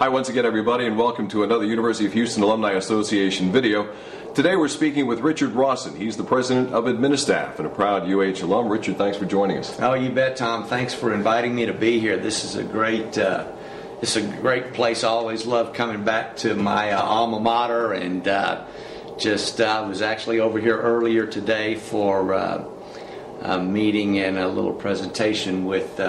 Hi once again, everybody, and welcome to another University of Houston Alumni Association video. Today we're speaking with Richard Rawson. He's the president of Administaff and a proud UH alum. Richard, thanks for joining us. Oh, you bet, Tom. Thanks for inviting me to be here. This is a great place. I always love coming back to my alma mater, and I was actually over here earlier today for a meeting and a little presentation with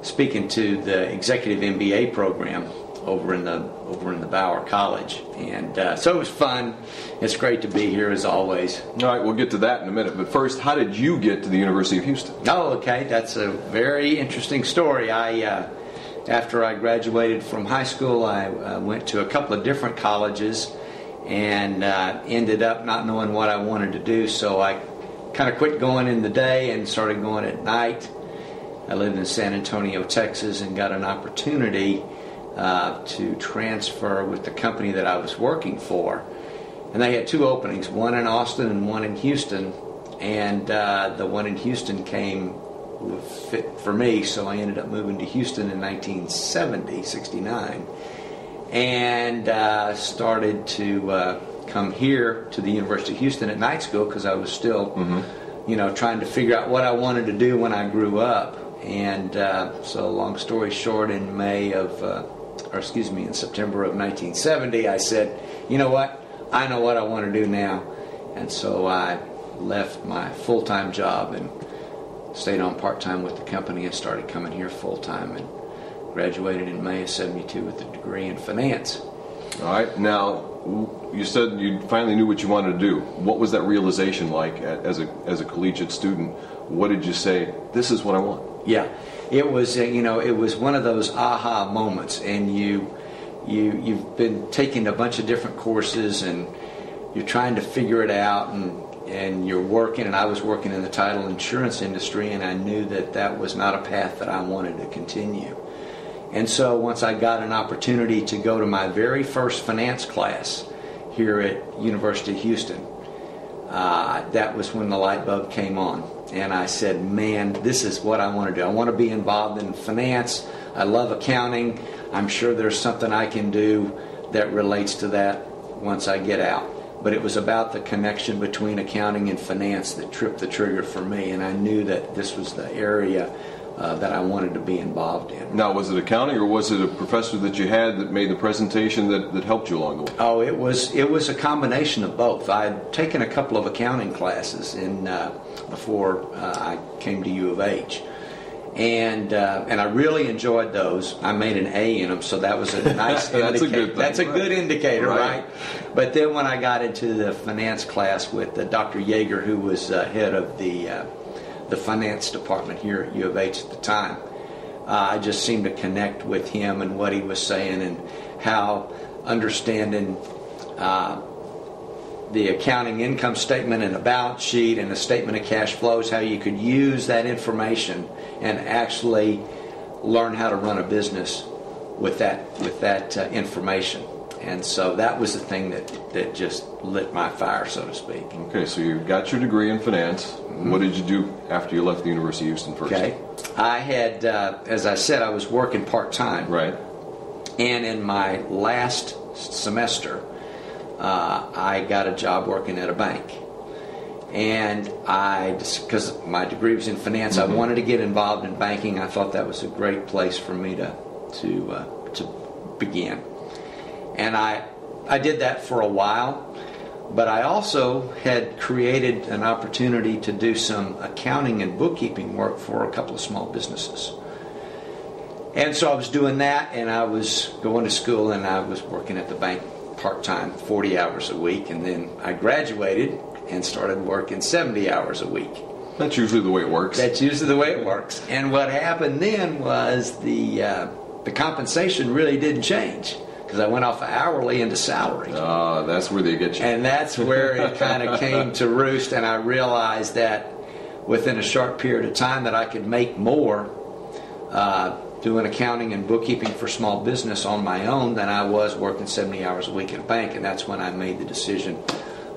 speaking to the executive MBA program over in the Bauer College, and so it was fun. It's great to be here as always. All right, we'll get to that in a minute, but first, how did you get to the University of Houston? Oh, okay, that's a very interesting story. After I graduated from high school, I went to a couple of different colleges and ended up not knowing what I wanted to do, so I kind of quit going in the day and started going at night. I lived in San Antonio, Texas, and got an opportunity to transfer with the company that I was working for. And they had two openings, one in Austin and one in Houston. And the one in Houston came fit for me, so I ended up moving to Houston in 1969. And started to come here to the University of Houston at night school because I was still, trying to figure out what I wanted to do when I grew up. And so long story short, in September of 1970, I said, you know what, I know what I want to do now. And so I left my full-time job and stayed on part-time with the company and started coming here full-time, and graduated in May of 72 with a degree in finance. All right, now you said you finally knew what you wanted to do. What was that realization like as a collegiate student? What did you say, this is what I want? Yeah, it was it was one of those aha moments, and you've been taking a bunch of different courses and you're trying to figure it out, and you're working, and I was working in the title insurance industry, and I knew that was not a path that I wanted to continue. And so once I got an opportunity to go to my very first finance class here at University of Houston, that was when the light bulb came on. And I said, man, this is what I want to do. I want to be involved in finance. I love accounting. I'm sure there's something I can do that relates to that once I get out. But it was about the connection between accounting and finance that tripped the trigger for me. And I knew that this was the area that I wanted to be involved in. Now, was it accounting, or was it a professor that you had that made the presentation that helped you along the way? Oh, it was a combination of both. I had taken a couple of accounting classes before I came to U of H, and I really enjoyed those. I made an A in them, so that was a nice That's a good thing. That's a good indicator, right? But then when I got into the finance class with Dr. Yeager, who was head of the finance department here at U of H at the time, I just seemed to connect with him and what he was saying, and how understanding the accounting income statement and a balance sheet and a statement of cash flows, how you could use that information and actually learn how to run a business with that information. And so that was the thing that just lit my fire, so to speak. Okay, so you got your degree in finance. Mm-hmm. What did you do after you left the University of Houston first? Okay, I had, as I said, I was working part-time. Right. And in my last semester, I got a job working at a bank. And because my degree was in finance, I wanted to get involved in banking. I thought that was a great place for me to begin. And I did that for a while, but I also had created an opportunity to do some accounting and bookkeeping work for a couple of small businesses. And so I was doing that, and I was going to school, and I was working at the bank part-time, 40 hours a week, and then I graduated and started working 70 hours a week. That's usually the way it works. That's usually the way it works. And what happened then was the compensation really didn't change, because I went off hourly into salary. That's where they get you. And that's where it kind of came to roost, and I realized that within a short period of time that I could make more doing accounting and bookkeeping for small business on my own than I was working 70 hours a week at a bank. And that's when I made the decision,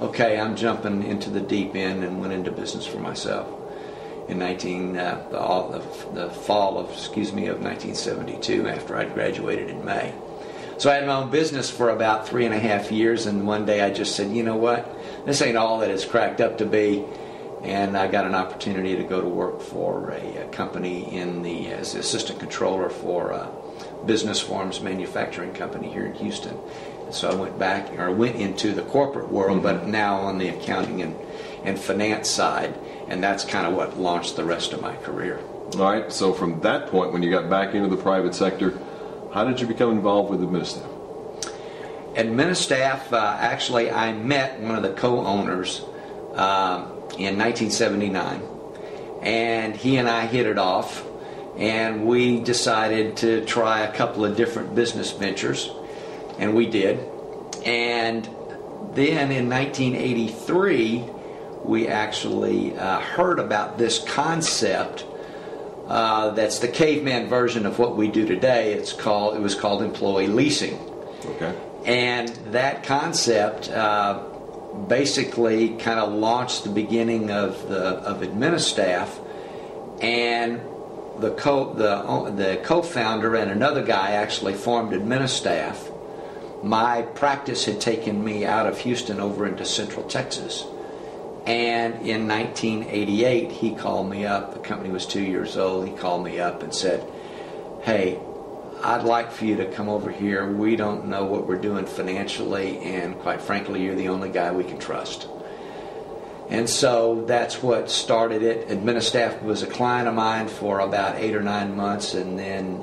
okay, I'm jumping into the deep end, and went into business for myself in the fall of 1972, after I'd graduated in May. So I had my own business for about 3.5 years, and one day I just said, you know what, this ain't all that it's cracked up to be. And I got an opportunity to go to work for a company as the assistant controller for a business forms manufacturing company here in Houston. And so I went into the corporate world, but now on the accounting and finance side, and that's kind of what launched the rest of my career. All right, so from that point, when you got back into the private sector, how did you become involved with Administaff? Administaff, actually, I met one of the co-owners in 1979, and he and I hit it off, and we decided to try a couple of different business ventures, and we did. And then in 1983, we actually heard about this concept that's the caveman version of what we do today. It was called employee leasing. Okay. And that concept basically kind of launched the beginning of Administaff, and the co-founder and another guy actually formed Administaff. My practice had taken me out of Houston over into Central Texas, and in 1988 he called me up. The company was 2 years old. He called me up and said, "Hey, I'd like for you to come over here. We don't know what we're doing financially, and quite frankly, you're the only guy we can trust." And so that's what started it. Administaff was a client of mine for about 8 or 9 months, and then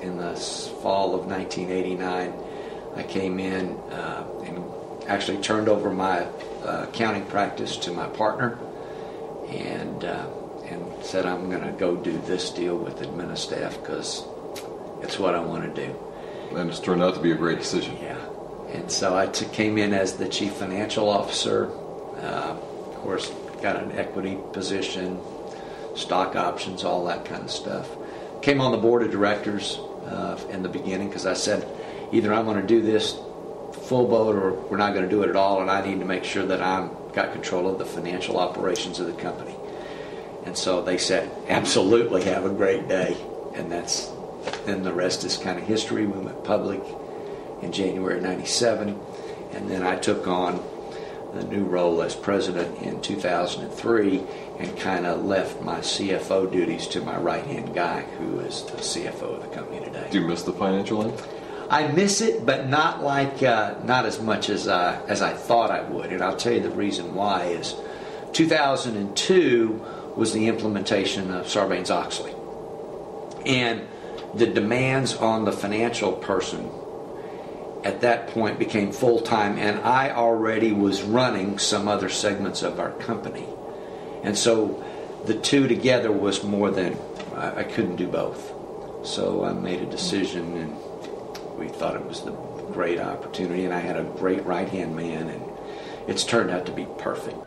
in the fall of 1989, I came in and actually turned over my accounting practice to my partner, and said, "I'm going to go do this deal with Administaff because it's what I want to do." And it's turned out to be a great decision. Yeah. And so I came in as the chief financial officer. Of course, got an equity position, stock options, all that kind of stuff. Came on the board of directors in the beginning because I said, either I'm going to do this full boat or we're not going to do it at all, and I need to make sure that I've got control of the financial operations of the company. And so they said, absolutely, have a great day. And then the rest is kind of history. We went public in January 97, and then I took on the new role as president in 2003 and kind of left my CFO duties to my right-hand guy, who is the CFO of the company today. Do you miss the financial end? I miss it, but not as much as I thought I would. And I'll tell you the reason why is 2002 was the implementation of Sarbanes-Oxley. And the demands on the financial person at that point became full-time, and I already was running some other segments of our company. And so the two together was more than, I couldn't do both. So I made a decision, and we thought it was the great opportunity, and I had a great right-hand man, and it's turned out to be perfect.